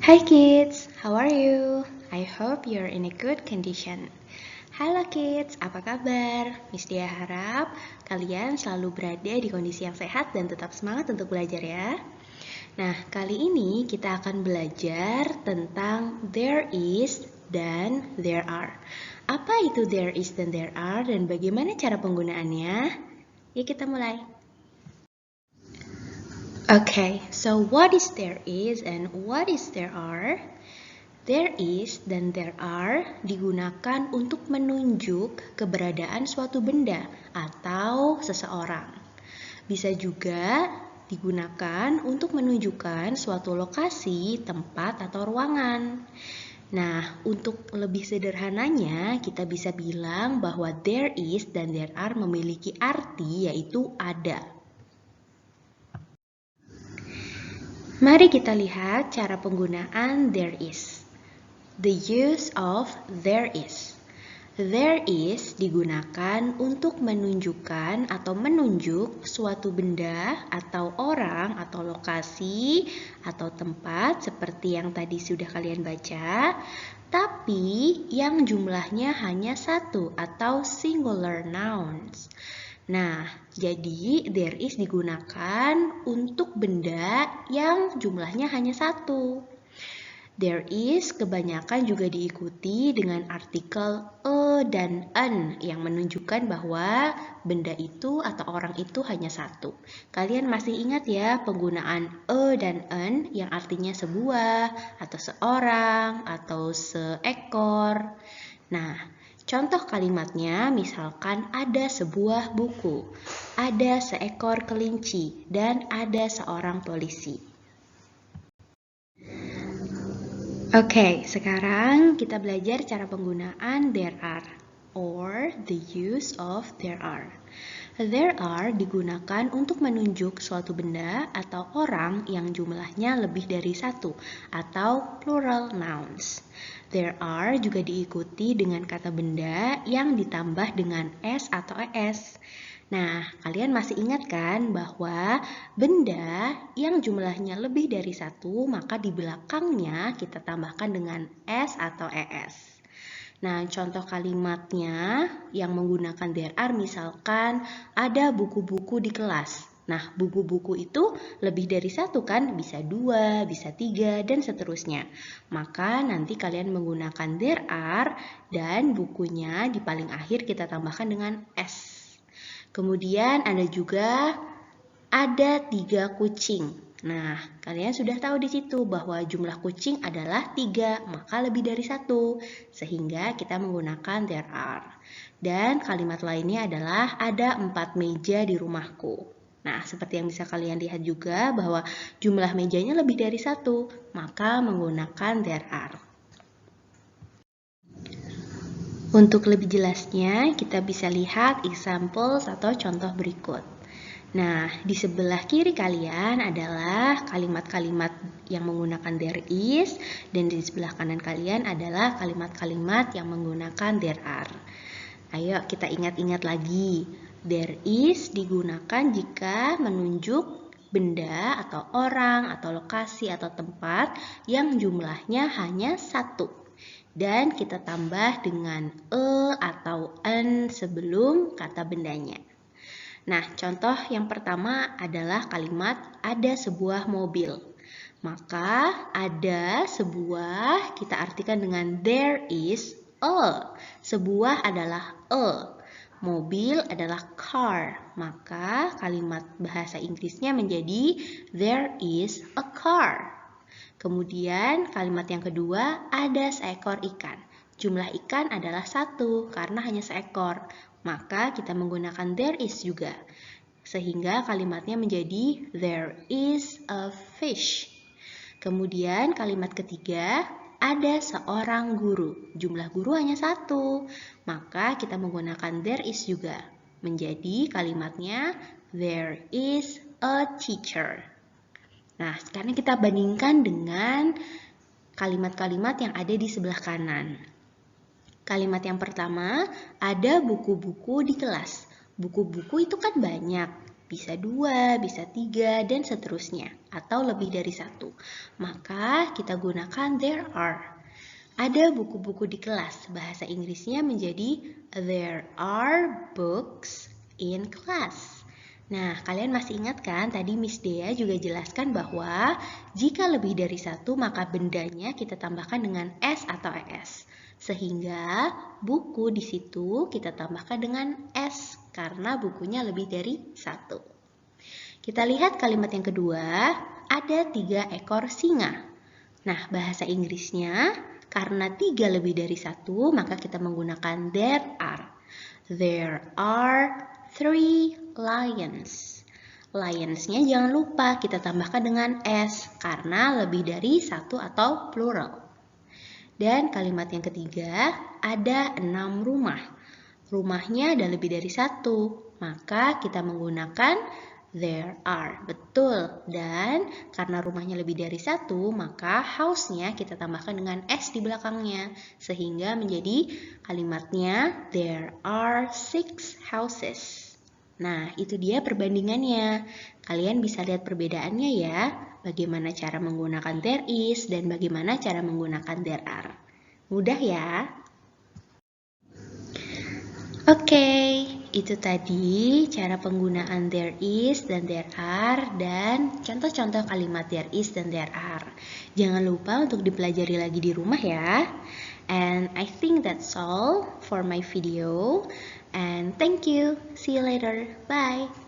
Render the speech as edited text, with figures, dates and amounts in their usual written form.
Hi kids, how are you? I hope you're in a good condition. Halo kids, apa kabar? Miss Dia harap kalian selalu berada di kondisi yang sehat dan tetap semangat untuk belajar ya. Nah, kali ini kita akan belajar tentang there is dan there are. Apa itu there is dan there are dan bagaimana cara penggunaannya? Yuk kita mulai. Okay, so what is there is and what is there are? There is dan there are digunakan untuk menunjuk keberadaan suatu benda atau seseorang. Bisa juga digunakan untuk menunjukkan suatu lokasi, tempat, atau ruangan. Nah, untuk lebih sederhananya, kita bisa bilang bahwa there is dan there are memiliki arti yaitu ada. Mari kita lihat cara penggunaan there is. The use of there is. There is digunakan untuk menunjukkan atau menunjuk suatu benda atau orang atau lokasi atau tempat seperti yang tadi sudah kalian baca, tapi yang jumlahnya hanya satu atau singular nouns. Nah, jadi there is digunakan untuk benda yang jumlahnya hanya satu. There is kebanyakan juga diikuti dengan artikel a dan an yang menunjukkan bahwa benda itu atau orang itu hanya satu. Kalian masih ingat ya penggunaan a dan an yang artinya sebuah atau seorang atau seekor. Nah, contoh kalimatnya misalkan ada sebuah buku, ada seekor kelinci, dan ada seorang polisi. Oke, sekarang kita belajar cara penggunaan there are or the use of there are. There are digunakan untuk menunjuk suatu benda atau orang yang jumlahnya lebih dari satu atau plural nouns. There are juga diikuti dengan kata benda yang ditambah dengan s atau es. Nah, kalian masih ingat kan bahwa benda yang jumlahnya lebih dari satu, maka di belakangnya kita tambahkan dengan s atau es. Nah, contoh kalimatnya yang menggunakan there are misalkan ada buku-buku di kelas. Nah, buku-buku itu lebih dari satu kan? Bisa dua, bisa tiga, dan seterusnya. Maka nanti kalian menggunakan there are dan bukunya di paling akhir kita tambahkan dengan s. Kemudian ada juga ada 3 kucing. Nah, kalian sudah tahu di situ bahwa jumlah kucing adalah 3, maka lebih dari 1. Sehingga kita menggunakan there are. Dan kalimat lainnya adalah ada 4 meja di rumahku. Nah, seperti yang bisa kalian lihat juga bahwa jumlah mejanya lebih dari 1, maka menggunakan there are. Untuk lebih jelasnya, kita bisa lihat examples atau contoh berikut. Nah, di sebelah kiri kalian adalah kalimat-kalimat yang menggunakan there is, dan di sebelah kanan kalian adalah kalimat-kalimat yang menggunakan there are. Ayo kita ingat-ingat lagi. There is digunakan jika menunjuk benda atau orang atau lokasi atau tempat yang jumlahnya hanya satu. Dan kita tambah dengan atau an sebelum kata bendanya. Nah, contoh yang pertama adalah kalimat ada sebuah mobil. Maka ada sebuah kita artikan dengan there is a. Sebuah adalah a. Mobil adalah car. Maka kalimat bahasa Inggrisnya menjadi there is a car. Kemudian kalimat yang kedua ada seekor ikan. Jumlah ikan adalah satu karena hanya seekor. Maka kita menggunakan there is juga. Sehingga kalimatnya menjadi there is a fish. Kemudian kalimat ketiga ada seorang guru. Jumlah guru hanya satu. Maka kita menggunakan there is juga. Menjadi kalimatnya there is a teacher. Nah, sekarang kita bandingkan dengan kalimat-kalimat yang ada di sebelah kanan. Kalimat yang pertama, ada buku-buku di kelas. Buku-buku itu kan banyak. bisa 2, bisa 3, dan seterusnya, atau lebih dari 1. Maka kita gunakan there are. Ada buku-buku di kelas, bahasa Inggrisnya menjadi there are books in class. Nah, kalian masih ingat kan tadi Miss Dea juga jelaskan bahwa jika lebih dari 1 maka bendanya kita tambahkan dengan S atau ES. Sehingga buku di situ kita tambahkan dengan S karena bukunya lebih dari 1. Kita lihat kalimat yang kedua, ada 3 ekor singa. Nah, bahasa Inggrisnya karena 3 lebih dari 1, maka kita menggunakan there are. There are 3 lions. Lions-nya jangan lupa kita tambahkan dengan S karena lebih dari 1 atau plural. Dan kalimat yang ketiga, ada 6 rumah. Rumahnya ada lebih dari 1, maka kita menggunakan there are. Betul. Dan karena rumahnya lebih dari 1, maka house-nya kita tambahkan dengan S di belakangnya. Sehingga menjadi kalimatnya there are 6 houses. Nah, itu dia perbandingannya. Kalian bisa lihat perbedaannya ya. Bagaimana cara menggunakan there is dan bagaimana cara menggunakan there are. Mudah ya? Oke, itu tadi cara penggunaan there is dan there are dan contoh-contoh kalimat there is dan there are. Jangan lupa untuk dipelajari lagi di rumah ya. And I think that's all for my video. And thank you. See you later. Bye.